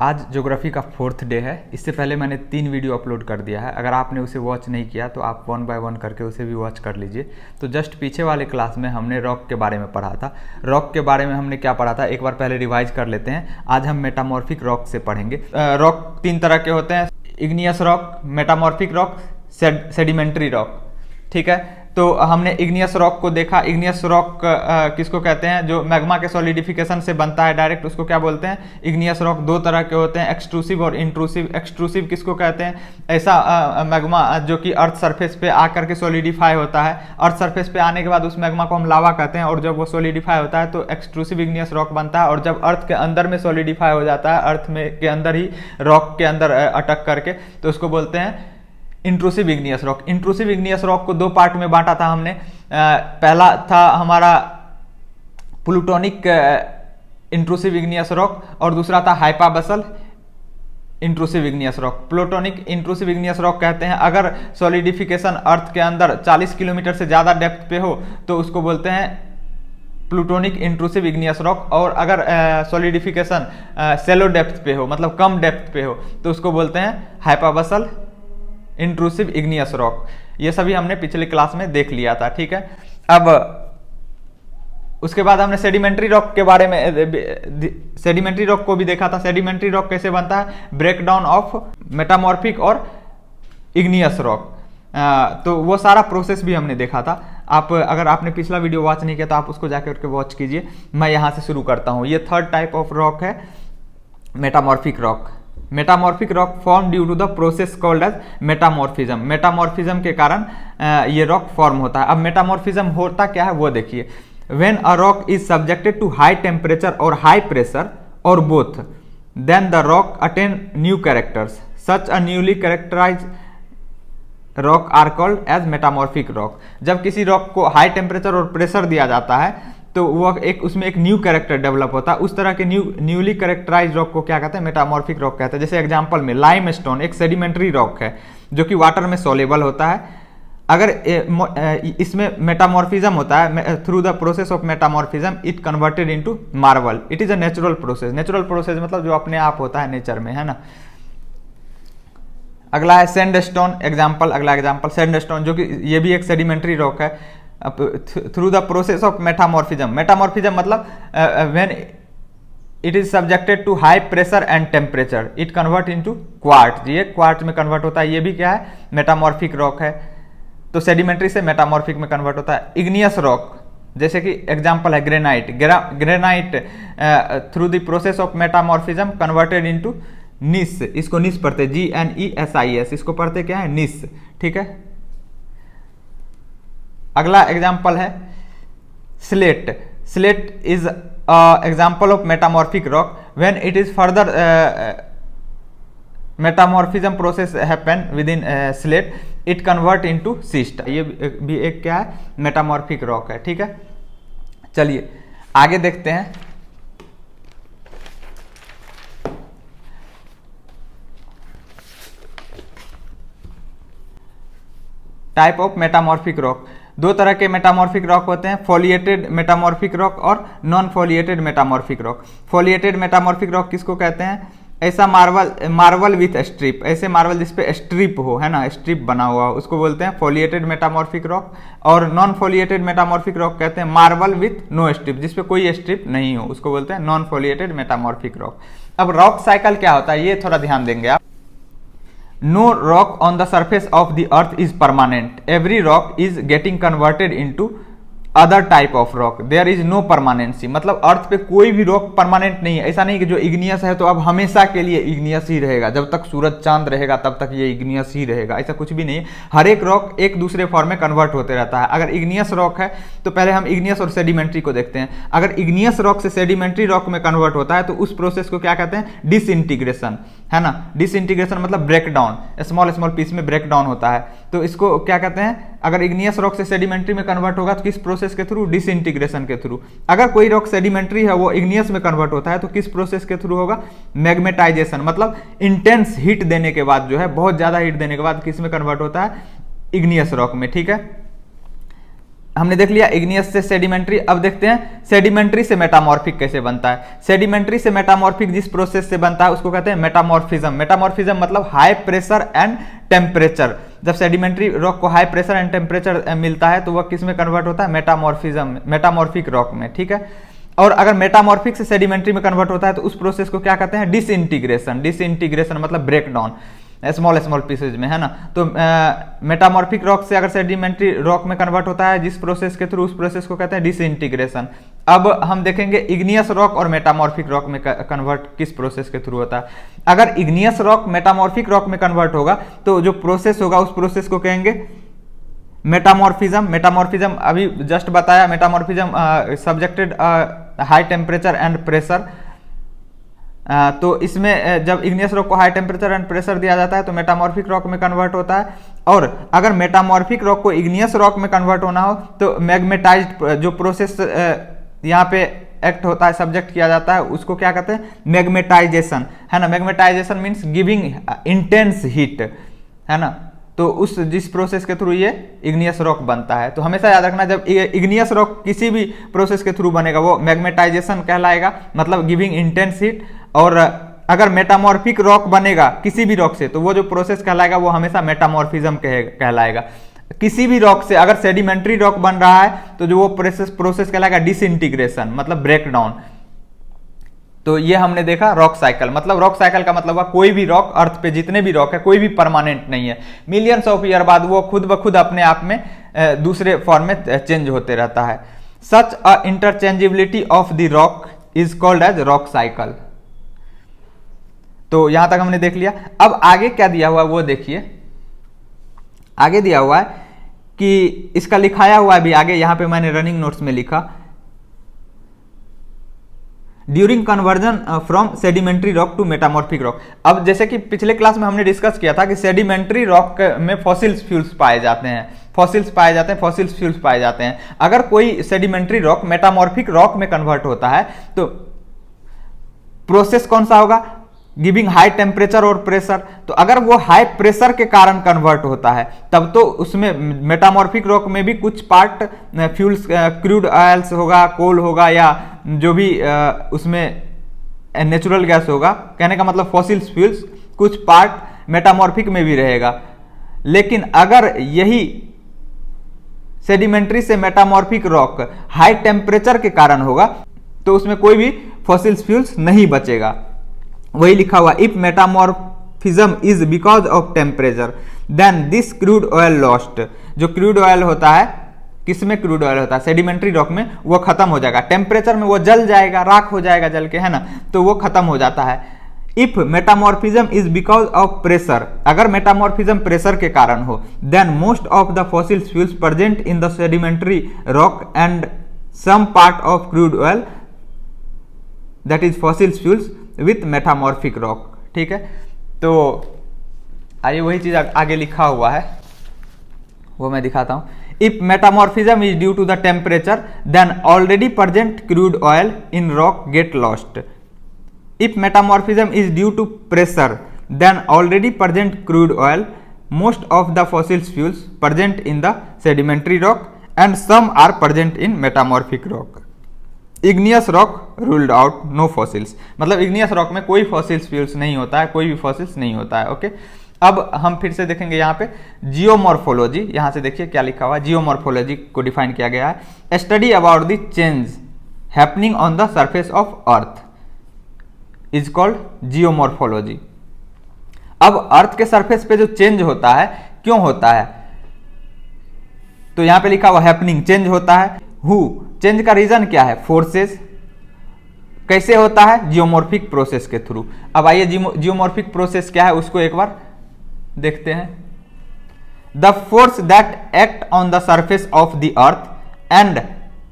आज ज्योग्राफी का 4th day है। इससे पहले मैंने 3 वीडियो अपलोड कर दिया है। अगर आपने उसे वॉच नहीं किया तो आप 1 बाय 1 करके उसे भी वॉच कर लीजिए। तो जस्ट पीछे वाले क्लास में हमने रॉक के बारे में पढ़ा था। रॉक के बारे में हमने क्या पढ़ा था, एक बार पहले रिवाइज कर लेते हैं। आज हम मेटामॉर्फिक रॉक से पढ़ेंगे। रॉक 3 तरह के होते हैं, igneous rock, metamorphic rock, sedimentary rock. ठीक है, तो हमने इग्नियस रॉक को देखा। इग्नियस रॉक किसको कहते हैं, जो मैग्मा के सॉलिडिफिकेशन से बनता है डायरेक्ट, उसको क्या बोलते हैं, इग्नियस रॉक। 2 तरह के होते हैं, एक्सट्रूसिव और इंट्रूसिव। एक्सट्रूसिव किसको कहते हैं, ऐसा मैग्मा जो कि अर्थ सरफेस पे आकर के सॉलिडिफाई होता है। अर्थ सरफेस पे आने के बाद उस मैग्मा को हम लावा कहते हैं, और जब वो सॉलिडिफाई होता है तो एक्सट्रूसिव इग्नियस रॉक बनता है। और जब अर्थ के अंदर में सॉलिडिफाई हो जाता है, अर्थ में के अंदर ही रॉक के अंदर अटक करके, तो उसको बोलते हैं intrusive igneous rock. Intrusive igneous rock को 2 पार्ट में बांटा था हमने। पहला था हमारा प्लूटोनिक इंट्रूसिव इग्नियस रॉक, और दूसरा था hypabyssal intrusive igneous rock. Plutonic intrusive igneous rock कहते हैं अगर सॉलिडिफिकेशन अर्थ के अंदर 40 किलोमीटर से ज़्यादा डेप्थ पे हो तो उसको बोलते हैं प्लूटोनिक इंट्रूसिव इग्नियस रॉक। और अगर सॉलिडिफिकेशन सेलो डेप्थ पे हो, मतलब कम डेप्थ पे हो, तो उसको बोलते हैं हाइपाबसल इंट्रूसिव इग्नियस रॉक। ये सभी हमने पिछले क्लास में देख लिया था। ठीक है, अब उसके बाद हमने सेडिमेंट्री रॉक के बारे में, सेडिमेंट्री रॉक को भी देखा था। सेडिमेंट्री रॉक कैसे बनता है, ब्रेकडाउन ऑफ मेटामॉर्फिक और इग्नियस रॉक। तो वो सारा प्रोसेस भी हमने देखा था। आप अगर आपने पिछला वीडियो वॉच नहीं किया तो आप उसको जाकर के वॉच कीजिए। मैं यहाँ से शुरू करता हूँ। ये 3rd टाइप ऑफ रॉक है, metamorphic rock. Metamorphic rock form due to the process called as metamorphism. Metamorphism के कारण ये रॉक फॉर्म होता है। अब मेटामॉर्फिज्म होता क्या है वो देखिए। When a rock is subjected to high temperature और हाई प्रेशर और both, then the rock attain new characters. Such a newly characterise rock are called as metamorphic rock. जब किसी रॉक को हाई टेम्परेचर और प्रेशर दिया जाता है तो वो उसमें एक न्यू कैरेक्टर डेवलप होता है। उस तरह के न्यूली कैरेक्टराइज रॉक को क्या कहते हैं, मेटामॉर्फिक रॉक कहते हैं। जैसे एग्जांपल में लाइमस्टोन एक सेडिमेंट्री रॉक है जो कि वाटर में सॉल्युबल होता है। अगर इसमें मेटामॉर्फिज्म होता है, through the process of metamorphism it converted into marble. It is a natural process. Natural process मतलब जो अपने आप होता है नेचर में, है ना। अगला है सैंडस्टोन एग्जाम्पल। अगला एग्जाम्पल सैंडस्टोन, जो कि ये भी एक सेडिमेंट्री रॉक है। Through the process of metamorphism. Metamorphism मतलब when it is subjected to high pressure and temperature it convert into quartz. ये क्वार्ट्ज में कन्वर्ट होता है। ये भी क्या है, मेटामॉर्फिक रॉक है। तो सेडिमेंट्री से मेटामॉर्फिक में कन्वर्ट होता है। इग्नियस रॉक जैसे कि एग्जाम्पल है granite. Granite through the process of metamorphism converted into निस। इसको निस पढ़ते, GNESIS, इसको पढ़ते क्या है, निस। ठीक है, अगला एग्जाम्पल है slate. Slate is example of metamorphic rock. When it is further metamorphism process happen with in slate it convert into cyst. ये भी एक क्या है, मेटामॉर्फिक रॉक है। ठीक है, चलिए आगे देखते हैं। Type of metamorphic rock. 2 तरह के मेटामॉर्फिक रॉक होते हैं, फोलिएटेड मेटामॉर्फिक रॉक और non foliated metamorphic rock. Foliated metamorphic rock किसको कहते हैं, ऐसा मार्बल विथ स्ट्रिप, ऐसे मार्बल जिसपे स्ट्रिप हो, है ना, स्ट्रिप बना हुआ हो, उसको बोलते हैं फोलिएटेड मेटामॉर्फिक रॉक। और नॉन फोलिएटेड मेटामॉर्फिक रॉक कहते हैं मार्बल विथ नो स्ट्रिप, जिसपे कोई स्ट्रिप नहीं हो, उसको बोलते हैं नॉन फोलिएटेड मेटामॉर्फिक रॉक। अब रॉक साइकिल क्या होता है ये थोड़ा ध्यान देंगे आप। No rock on the surface of the earth is permanent. Every rock is getting converted into other type of rock. There is no permanency, मतलब अर्थ पे कोई भी रॉक परमानेंट नहीं है। ऐसा नहीं कि जो इग्नियस है तो अब हमेशा के लिए इग्नियस ही रहेगा, जब तक सूरज चांद रहेगा तब तक ये इग्नियस ही रहेगा, ऐसा कुछ भी नहीं है। हर एक रॉक एक दूसरे फॉर्म में कन्वर्ट होते रहता है। अगर इग्नियस रॉक है तो पहले हम इग्नियस और सेडिमेंट्री को देखते हैं। अगर इग्नियस रॉक से सेडिमेंट्री रॉक में कन्वर्ट होता है तो उस प्रोसेस को क्या कहते हैं, डिसइंटीग्रेशन, है ना। डिसइंटीग्रेशन मतलब ब्रेकडाउन, स्मॉल स्मॉल पीस में ब्रेकडाउन होता है। तो इसको क्या कहते हैं, अगर इग्नियस रॉक से सेडिमेंट्री में कन्वर्ट होगा तो किस प्रोसेस के थ्रू, डिसइंटीग्रेशन के थ्रू। अगर कोई रॉक सेडिमेंट्री है वो इग्नियस में कन्वर्ट होता है तो किस प्रोसेस के थ्रू होगा, मैग्नेटाइजेशन, मतलब इंटेंस हीट देने के बाद जो है, बहुत ज्यादा हीट देने के बाद किस में कन्वर्ट होता है, इग्नियस रॉक में। ठीक है, हमने देख लिया इग्नियस से सेडिमेंट्री। अब देखते हैं सेडिमेंट्री से मेटामॉर्फिक कैसे बनता है। सेडिमेंट्री से मेटामॉर्फिक जिस प्रोसेस से बनता है उसको कहते हैं मेटामॉर्फिज्म। मेटामॉर्फिज्म मतलब हाई प्रेशर एंड टेम्परेचर। जब सेडिमेंट्री रॉक को हाई प्रेशर एंड टेम्परेचर मिलता है तो वह किस में कन्वर्ट होता है, मेटामॉर्फिज्म, मेटामॉर्फिक रॉक में, ठीक है। और अगर मेटामॉर्फिक से सेडिमेंट्री में कन्वर्ट होता है तो उस प्रोसेस को क्या कहते हैं, डिसइंटीग्रेशन। डिसइंटीग्रेशन मतलब break down small small pieces में, है ना। तो मेटामॉर्फिक रॉक से अगर सेडिमेंट्री रॉक में कन्वर्ट होता है जिस प्रोसेस के थ्रू, उस प्रोसेस को कहते हैं डिसइंटीग्रेशन। अब हम देखेंगे इग्नियस रॉक और मेटामॉर्फिक रॉक में कन्वर्ट किस प्रोसेस के थ्रू होता है। अगर इग्नियस रॉक मेटामॉर्फिक रॉक में कन्वर्ट होगा तो जो प्रोसेस होगा उस प्रोसेस को कहेंगे मेटामॉर्फिज्म। मेटामॉर्फिज्म अभी जस्ट बताया, metamorphism subjected high temperature and pressure. तो इसमें जब इग्नियस रॉक को हाई टेम्परेचर एंड प्रेशर दिया जाता है तो मेटामॉर्फिक रॉक में कन्वर्ट होता है। और अगर मेटामॉर्फिक रॉक को इग्नियस रॉक में कन्वर्ट होना हो तो मैग्नेटाइज्ड जो प्रोसेस यहाँ पे एक्ट होता है, सब्जेक्ट किया जाता है, उसको क्या कहते हैं, मैग्नेटाइजेशन, है ना। Magnetisation means giving intense heat, है ना। तो उस जिस प्रोसेस के थ्रू ये इग्नियस रॉक बनता है। तो हमेशा याद रखना जब इग्नियस रॉक किसी भी प्रोसेस के थ्रू बनेगा वो मैग्नेटाइजेशन कहलाएगा, मतलब गिविंग इंटेंस हीट। और अगर मेटामॉर्फिक रॉक बनेगा किसी भी रॉक से तो वो जो प्रोसेस कहलाएगा वो हमेशा मेटामॉर्फिज्म कहलाएगा। किसी भी रॉक से अगर सेडिमेंट्री रॉक बन रहा है तो जो वो प्रोसेस कहलाएगा डिसइंटीग्रेशन, मतलब ब्रेक डाउन। तो ये हमने देखा रॉक साइकिल। मतलब रॉक साइकिल का मतलब है कोई भी रॉक, अर्थ पे जितने भी रॉक है कोई भी परमानेंट नहीं है। मिलियंस ऑफ ईयर बाद वो खुद ब खुद अपने आप में दूसरे फॉर्म में चेंज होते रहता है। Such a interchangeability of the rock is called as rock cycle. तो यहां तक हमने देख लिया। अब आगे क्या दिया हुआ है वो देखिए। आगे दिया हुआ है कि इसका लिखाया हुआ है भी आगे, यहां पे मैंने रनिंग नोट्स में लिखा, during conversion from sedimentary rock to metamorphic rock. अब जैसे कि पिछले क्लास में हमने डिस्कस किया था कि सेडिमेंट्री रॉक में फॉसिल्स फ्यूल्स पाए जाते हैं, फॉसिल्स फ्यूल्स पाए जाते हैं। अगर कोई सेडिमेंट्री रॉक मेटामॉर्फिक रॉक में कन्वर्ट होता है तो प्रोसेस कौन सा होगा, गिविंग हाई टेम्परेचर और प्रेशर। तो अगर वो हाई प्रेशर के कारण कन्वर्ट होता है तब तो उसमें मेटामॉर्फिक रॉक में भी कुछ पार्ट फ्यूल्स, क्रूड ऑयल्स होगा, कोल होगा, या जो भी उसमें नेचुरल गैस होगा, कहने का मतलब फॉसिल्स फ्यूल्स, कुछ पार्ट मेटामॉर्फिक में भी रहेगा। लेकिन अगर यही सेडिमेंट्री से मेटामॉर्फिक रॉक हाई टेम्परेचर के कारण होगा तो उसमें कोई भी फॉसिल्स फ्यूल्स नहीं बचेगा। वही लिखा हुआ, if metamorphism is because of temperature then this crude oil lost. जो क्रूड ऑयल होता है, किसमें क्रूड ऑयल होता है, सेडिमेंट्री रॉक में, वो खत्म हो जाएगा। टेम्परेचर में वो जल जाएगा, राख हो जाएगा जल के, है ना, तो वो खत्म हो जाता है। If metamorphism is because of pressure, अगर मेटामॉर्फिज्म प्रेशर के कारण हो, then most of the fossil fuels present in the sedimentary rock and some part of crude oil that is fossil fuels with metamorphic rock. ठीक है, तो आइए वही चीज आगे लिखा हुआ है वो मैं दिखाता हूं। If metamorphism is due to the temperature then already present crude oil in rock get lost. If metamorphism is due to pressure then already present crude oil, most of the fossil fuels present in the sedimentary rock and some are present in metamorphic rock. Igneous rock ruled out, no fossils, मतलब igneous rock में कोई fossils fuels नहीं होता है, कोई भी fossils नहीं होता है। ओके, अब हम फिर से देखेंगे यहाँ पे जियोमॉर्फोलॉजी। यहाँ से देखिए क्या लिखा हुआ है, जियोमॉर्फोलॉजी को डिफाइन किया गया है, study about the change happening on the surface of earth is called geomorphology. अब अर्थ के सरफेस पे जो चेंज होता है, क्यों होता है, तो यहां पे लिखा हुआ हैपनिंग, चेंज होता है। हु, चेंज का रीजन क्या है, फोर्सेस। कैसे होता है, जियोमॉर्फिक प्रोसेस के थ्रू। अब आइए जियोमॉर्फिक प्रोसेस क्या है उसको एक बार देखते हैं। The force that act on the surface of the earth and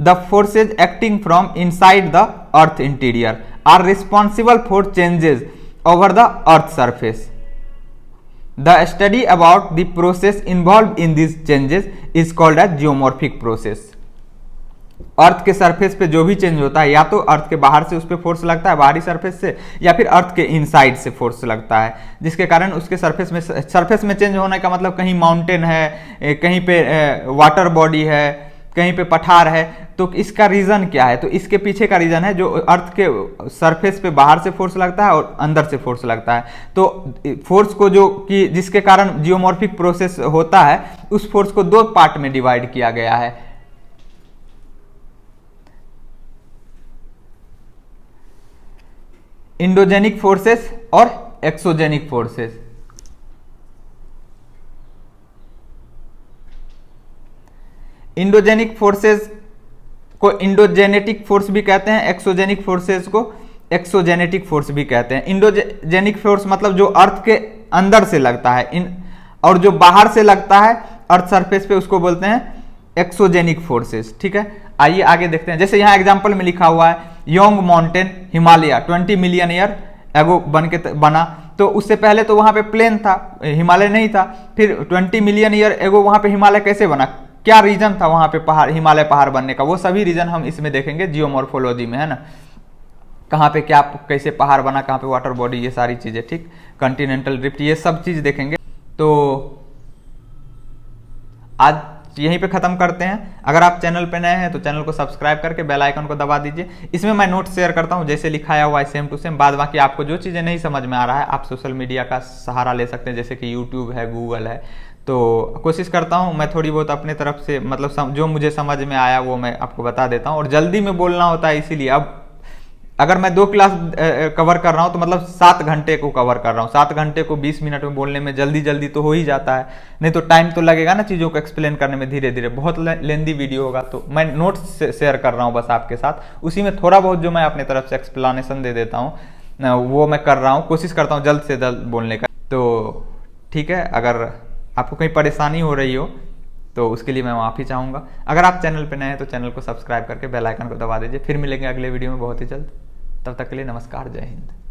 the forces acting from inside the earth interior are responsible for changes over the earth surface. The study about the process involved in these changes is called as geomorphic process. अर्थ के surface पे जो भी change होता है, या तो अर्थ के बाहर से उस पर फोर्स लगता है बाहरी सरफेस से, या फिर अर्थ के इनसाइड से फोर्स लगता है, जिसके कारण उसके सरफेस में चेंज होने का मतलब कहीं माउंटेन है, कहीं पे वाटर बॉडी है, कहीं पे पठार है, तो इसका रीज़न क्या है? तो इसके पीछे का रीज़न है जो अर्थ के सरफेस पे बाहर से फोर्स लगता है और अंदर से फोर्स लगता है। तो फोर्स को जो कि जिसके कारण जियोमॉर्फिक प्रोसेस होता है, उस फोर्स को दो पार्ट में डिवाइड किया गया है। इंडोजेनिक फोर्सेस और एक्सोजेनिक फोर्सेस। इंडोजेनिक फोर्सेस को इंडोजेनेटिक फोर्स भी कहते हैं, एक्सोजेनिक फोर्सेस को एक्सोजेनेटिक फोर्स भी कहते हैं। इंडोजेनिक फोर्स मतलब जो अर्थ के अंदर से लगता है, और जो बाहर से लगता है अर्थ सरफेस पे, उसको बोलते हैं एक्सोजेनिक फोर्सेस। ठीक है, आइए आगे देखते हैं। जैसे यहाँ एग्जांपल में लिखा हुआ है Yong mountain Himalaya 20 million year ago बना, तो उससे पहले तो वहां पे प्लेन था, हिमालय नहीं था। फिर 20 मिलियन ईयर एगो वहां पे हिमालय कैसे बना? क्या रीजन था वहां पे पहाड़, हिमालय पहाड़ बनने का? वो सभी रीजन हम इसमें देखेंगे जियोमॉर्फोलॉजी में, है ना। कहाँ पे क्या कैसे पहाड़ बना, कहाँ पे वाटर बॉडी, ये सारी चीजें, ठीक, कॉन्टिनेंटल ड्रिफ्ट, ये सब चीज देखेंगे। तो आज यहीं पे खत्म करते हैं। अगर आप चैनल पे नए हैं तो चैनल को सब्सक्राइब करके बेल आइकन को दबा दीजिए। इसमें मैं नोट शेयर करता हूँ जैसे लिखाया हुआ है सेम टू सेम। बाद बाकी आपको जो चीज़ें नहीं समझ में आ रहा है आप सोशल मीडिया का सहारा ले सकते हैं, जैसे कि यूट्यूब है, गूगल है। तो कोशिश करता हूँ मैं थोड़ी बहुत अपने तरफ से, मतलब जो मुझे समझ में आया वो मैं आपको बता देता हूँ। और जल्दी में बोलना होता है, इसीलिए अब अगर मैं 2 क्लास कवर कर रहा हूँ तो मतलब 7 घंटे को कवर कर रहा हूँ। 7 घंटे को 20 मिनट में बोलने में जल्दी जल्दी तो हो ही जाता है, नहीं तो टाइम तो लगेगा ना चीज़ों को एक्सप्लेन करने में, धीरे धीरे। बहुत लेंदी वीडियो होगा, तो मैं नोट्स शेयर कर रहा हूँ बस आपके साथ। उसी में थोड़ा बहुत जो मैं अपनी तरफ से एक्सप्लेनेशन दे देता हूँ वो मैं कर रहा हूँ, कोशिश करता हूँ जल्द से जल्द बोलने का। तो ठीक है, अगर आपको कहीं परेशानी हो रही हो तो उसके लिए मैं माफ़ी चाहूँगा। अगर आप चैनल पर नए हैं तो चैनल को सब्सक्राइब करके बेल आइकन को दबा दीजिए। फिर मिलेंगे अगले वीडियो में बहुत ही जल्द। तब तक के लिए नमस्कार, जय हिंद।